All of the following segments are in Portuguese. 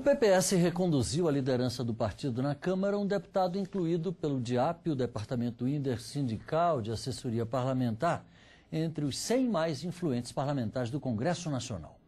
PPS reconduziu a liderança do partido na Câmara um deputado incluído pelo DIAP, o Departamento Intersindical de Assessoria Parlamentar, entre os 100 mais influentes parlamentares do Congresso Nacional.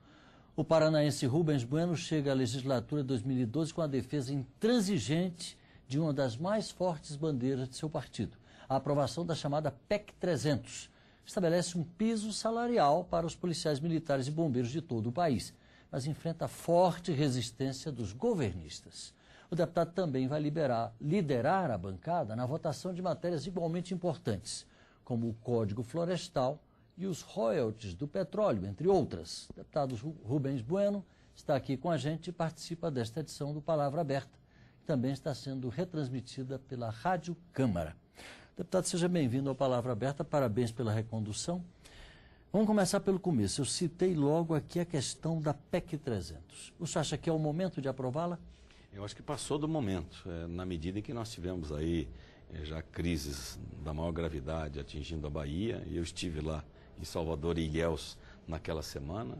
O paranaense Rubens Bueno chega à legislatura 2012 com a defesa intransigente de uma das mais fortes bandeiras de seu partido, a aprovação da chamada PEC 300. Estabelece um piso salarial para os policiais militares e bombeiros de todo o país, mas enfrenta forte resistência dos governistas. O deputado também vai liderar a bancada na votação de matérias igualmente importantes, como o Código Florestal e os royalties do petróleo, entre outras. O deputado Rubens Bueno está aqui com a gente e participa desta edição do Palavra Aberta, que também está sendo retransmitida pela Rádio Câmara. Deputado, seja bem-vindo ao Palavra Aberta, parabéns pela recondução. Vamos começar pelo começo. Eu citei logo aqui a questão da PEC 300. O senhor acha que é o momento de aprová-la? Eu acho que passou do momento, na medida em que nós tivemos aí já crises da maior gravidade atingindo a Bahia. Eu estive lá em Salvador e Ilhéus naquela semana,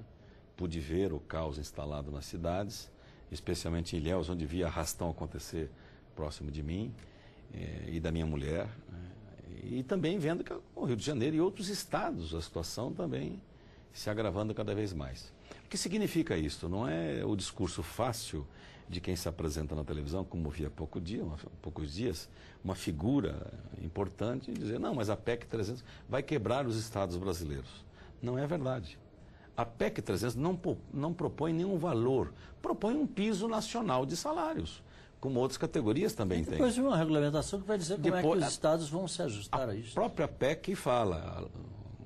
pude ver o caos instalado nas cidades, especialmente em Ilhéus, onde vi arrastão acontecer próximo de mim e da minha mulher. E também vendo que o Rio de Janeiro e outros estados, a situação também se agravando cada vez mais. O que significa isso? Não é o discurso fácil de quem se apresenta na televisão, como vi há poucos dias, uma figura importante, dizer, não, mas a PEC 300 vai quebrar os estados brasileiros. Não é verdade. A PEC 300 não propõe nenhum valor, propõe um piso nacional de salários, como outras categorias também têm. Depois de uma regulamentação que vai dizer como é que os estados vão se ajustar a isso. A própria PEC fala,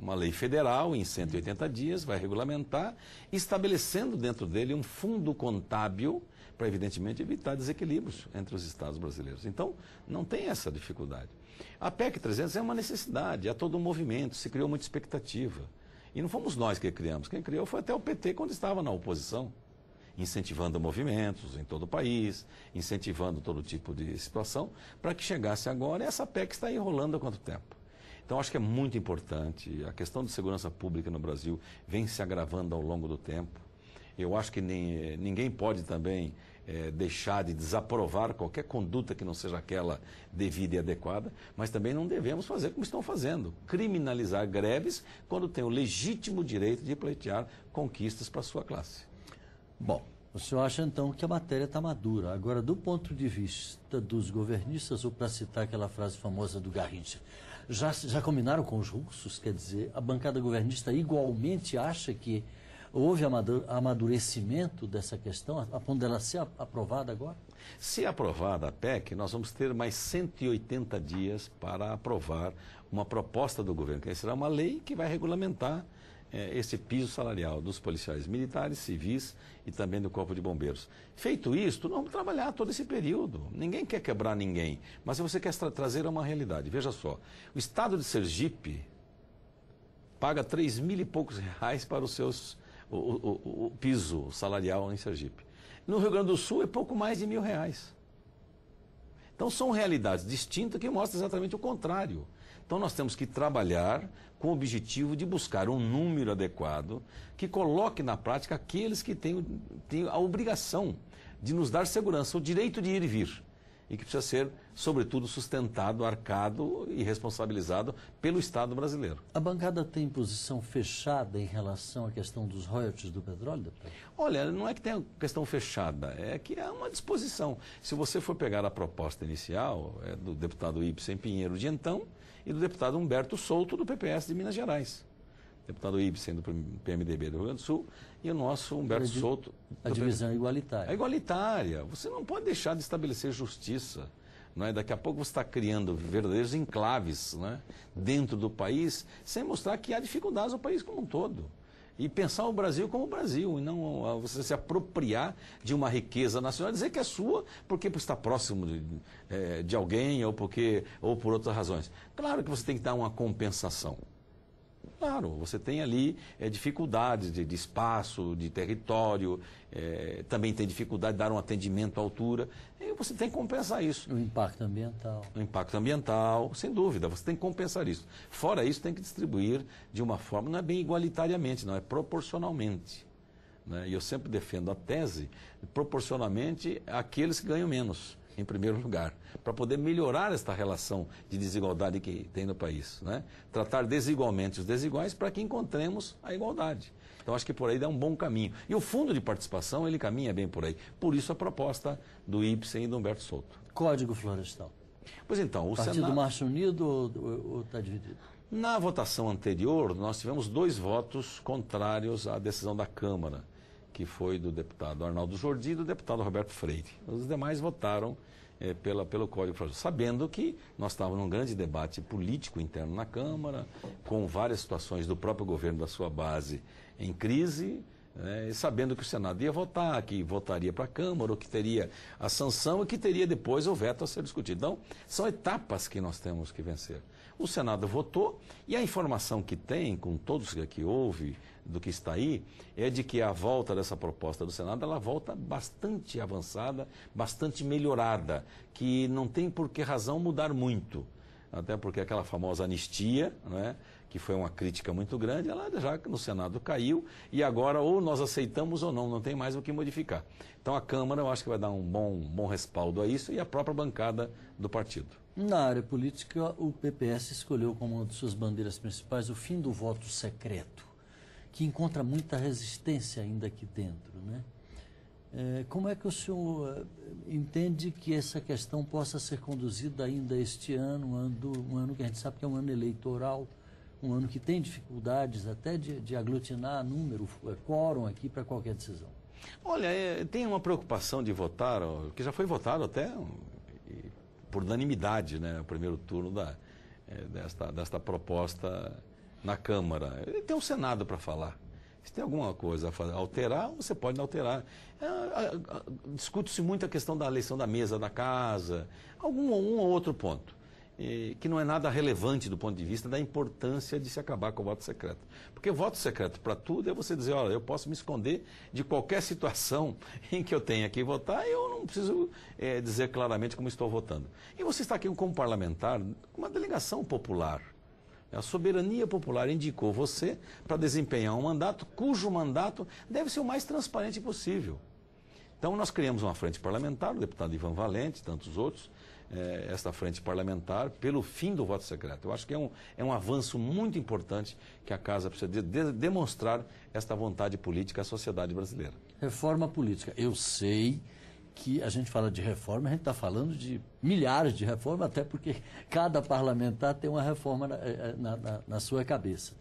uma lei federal em 180 dias vai regulamentar, estabelecendo dentro dele um fundo contábil para, evidentemente, evitar desequilíbrios entre os estados brasileiros. Então, não tem essa dificuldade. A PEC 300 é uma necessidade, há todo um movimento, se criou muita expectativa. E não fomos nós que criamos, quem criou foi até o PT quando estava na oposição, incentivando movimentos em todo o país, incentivando todo tipo de situação, para que chegasse agora, e essa PEC está enrolando há quanto tempo? Então, acho que é muito importante, a questão de segurança pública no Brasil vem se agravando ao longo do tempo. Eu acho que ninguém pode também deixar de desaprovar qualquer conduta que não seja aquela devida e adequada, mas também não devemos fazer como estão fazendo, criminalizar greves quando tem o legítimo direito de pleitear conquistas para a sua classe. Bom, o senhor acha então que a matéria está madura. Agora, do ponto de vista dos governistas, ou para citar aquela frase famosa do Garrincha, já combinaram com os russos? Quer dizer, a bancada governista igualmente acha que houve amadurecimento dessa questão, a ponto dela ser aprovada agora? Se aprovada a PEC, nós vamos ter mais 180 dias para aprovar uma proposta do governo, que será uma lei que vai regulamentar esse piso salarial dos policiais militares, civis e também do Corpo de Bombeiros. Feito isso, nós vamos trabalhar todo esse período. Ninguém quer quebrar ninguém, mas se você quer trazer uma realidade, veja só, o estado de Sergipe paga 3.000 e poucos reais para os seus, o piso salarial em Sergipe. No Rio Grande do Sul é pouco mais de R$1.000. Então são realidades distintas que mostram exatamente o contrário. Então nós temos que trabalhar com o objetivo de buscar um número adequado que coloque na prática aqueles que têm a obrigação de nos dar segurança, o direito de ir e vir, e que precisa ser, sobretudo, sustentado, arcado e responsabilizado pelo Estado brasileiro. A bancada tem posição fechada em relação à questão dos royalties do petróleo, deputado? Olha, não é que tenha questão fechada, é que há uma disposição. Se você for pegar a proposta inicial, é do deputado Ibsen Pinheiro de então e do deputado Humberto Souto, do PPS de Minas Gerais. Deputado Ibsen, do PMDB do Rio Grande do Sul, e o nosso Humberto Souto. A divisão é igualitária. É igualitária. Você não pode deixar de estabelecer justiça. Não é? Daqui a pouco você está criando verdadeiros enclaves, não é? Dentro do país, sem mostrar que há dificuldades no país como um todo. E pensar o Brasil como o Brasil, e não você se apropriar de uma riqueza nacional, dizer que é sua porque está próximo de alguém ou por outras razões. Claro que você tem que dar uma compensação. Claro, você tem ali dificuldades de espaço, de território, também tem dificuldade de dar um atendimento à altura, e você tem que compensar isso. O impacto ambiental. O impacto ambiental, sem dúvida, você tem que compensar isso. Fora isso, tem que distribuir de uma forma, não é bem igualitariamente, não, é proporcionalmente. né? E eu sempre defendo a tese proporcionalmente àqueles que ganham menos, em primeiro lugar, para poder melhorar esta relação de desigualdade que tem no país, né? Tratar desigualmente os desiguais para que encontremos a igualdade. Então, acho que por aí dá um bom caminho. E o fundo de participação, ele caminha bem por aí. Por isso, a proposta do Ibsen e do Humberto Souto. Código Florestal. Pois então, o Partido Marcha Unido ou está dividido? Na votação anterior, nós tivemos 2 votos contrários à decisão da Câmara, que foi do deputado Arnaldo Jordi e do deputado Roberto Freire. Os demais votaram pelo Código Florestal, sabendo que nós estávamos num grande debate político interno na Câmara, com várias situações do próprio governo da sua base em crise, e sabendo que o Senado ia votar, que votaria para a Câmara, ou que teria a sanção e que teria depois o veto a ser discutido. Então, são etapas que nós temos que vencer. O Senado votou e a informação que tem, com todos que aqui houve, do que está aí, é de que a volta dessa proposta do Senado, ela volta bastante avançada, bastante melhorada, que não tem por que razão mudar muito. Até porque aquela famosa anistia, né, que foi uma crítica muito grande, ela já no Senado caiu e agora ou nós aceitamos ou não tem mais o que modificar. Então a Câmara eu acho que vai dar um bom respaldo a isso e a própria bancada do partido. Na área política, o PPS escolheu como uma de suas bandeiras principais o fim do voto secreto, que encontra muita resistência ainda aqui dentro, né? Como é que o senhor entende que essa questão possa ser conduzida ainda este ano, um ano que a gente sabe que é um ano eleitoral, um ano que tem dificuldades até de aglutinar número, quórum aqui para qualquer decisão? Olha, tem uma preocupação de votar, que já foi votado até por unanimidade, né, o primeiro turno desta proposta na Câmara. Tem o Senado para falar. Se tem alguma coisa a alterar, você pode alterar. Discute-se muito a questão da eleição da mesa da casa, um ou outro ponto, que não é nada relevante do ponto de vista da importância de se acabar com o voto secreto. Porque voto secreto para tudo é você dizer, olha, eu posso me esconder de qualquer situação em que eu tenha que votar e eu não preciso dizer claramente como estou votando. E você está aqui como parlamentar, com uma delegação popular. A soberania popular indicou você para desempenhar um mandato cujo mandato deve ser o mais transparente possível. Então, nós criamos uma frente parlamentar, o deputado Ivan Valente e tantos outros, esta frente parlamentar pelo fim do voto secreto. Eu acho que é um avanço muito importante que a Casa precisa demonstrar esta vontade política à sociedade brasileira. Reforma política. Eu sei que a gente fala de reforma, a gente está falando de milhares de reformas, até porque cada parlamentar tem uma reforma na sua cabeça.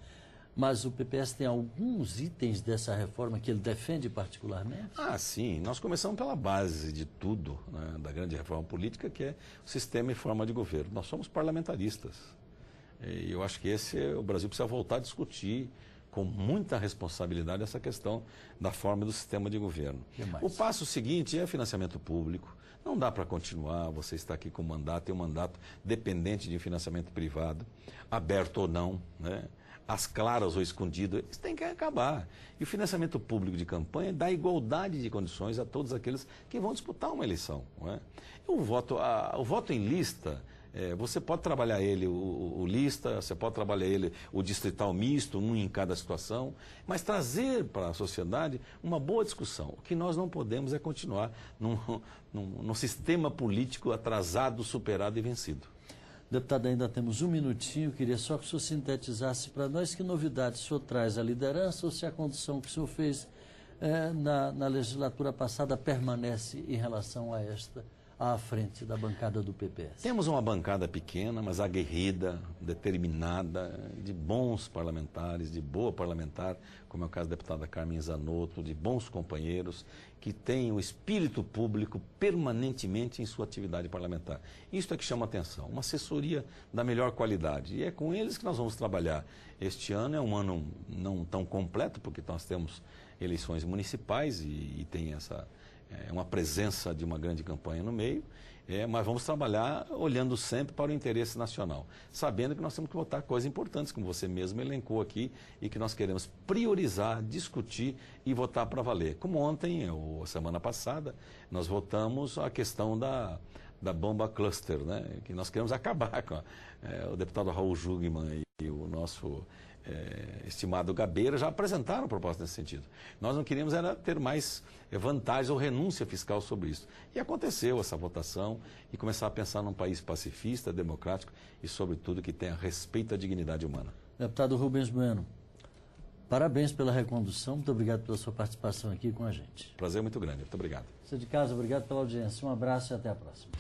Mas o PPS tem alguns itens dessa reforma que ele defende particularmente? Sim. Nós começamos pela base de tudo, né, da grande reforma política, que é o sistema e forma de governo. Nós somos parlamentaristas. E eu acho que o Brasil precisa voltar a discutir com muita responsabilidade essa questão da forma do sistema de governo. O passo seguinte é financiamento público. Não dá para continuar, você está aqui com mandato, tem um mandato dependente de financiamento privado, aberto ou não, né? Às claras ou escondido, isso tem que acabar. E o financiamento público de campanha dá igualdade de condições a todos aqueles que vão disputar uma eleição, não é? O voto em lista, você pode trabalhar ele, o lista, você pode trabalhar ele, o distrital misto, um em cada situação, mas trazer para a sociedade uma boa discussão. O que nós não podemos é continuar num sistema político atrasado, superado e vencido. Deputado, ainda temos um minutinho, queria só que o senhor sintetizasse para nós que novidades o senhor traz à liderança ou se a condução que o senhor fez na legislatura passada permanece em relação a esta, à frente da bancada do PPS. Temos uma bancada pequena, mas aguerrida, determinada, de bons parlamentares, de boa parlamentar, como é o caso da deputada Carmen Zanotto, de bons companheiros que têm o espírito público permanentemente em sua atividade parlamentar. Isso é que chama atenção, uma assessoria da melhor qualidade. E é com eles que nós vamos trabalhar. Este ano é um ano não tão completo, porque nós temos eleições municipais e tem uma presença de uma grande campanha no meio, mas vamos trabalhar olhando sempre para o interesse nacional, sabendo que nós temos que votar coisas importantes, como você mesmo elencou aqui, e que nós queremos priorizar, discutir e votar para valer. Como ontem, ou semana passada, nós votamos a questão da bomba cluster, né? Que nós queremos acabar com o deputado Raul Jungmann e o nosso estimado Gabeira já apresentaram proposta nesse sentido. Nós não queríamos era ter mais vantagens ou renúncia fiscal sobre isso. E aconteceu essa votação e começar a pensar num país pacifista, democrático e, sobretudo, que tenha respeito à dignidade humana. Deputado Rubens Bueno, parabéns pela recondução, muito obrigado pela sua participação aqui com a gente. Prazer muito grande, muito obrigado. Você de casa, obrigado pela audiência, um abraço e até a próxima.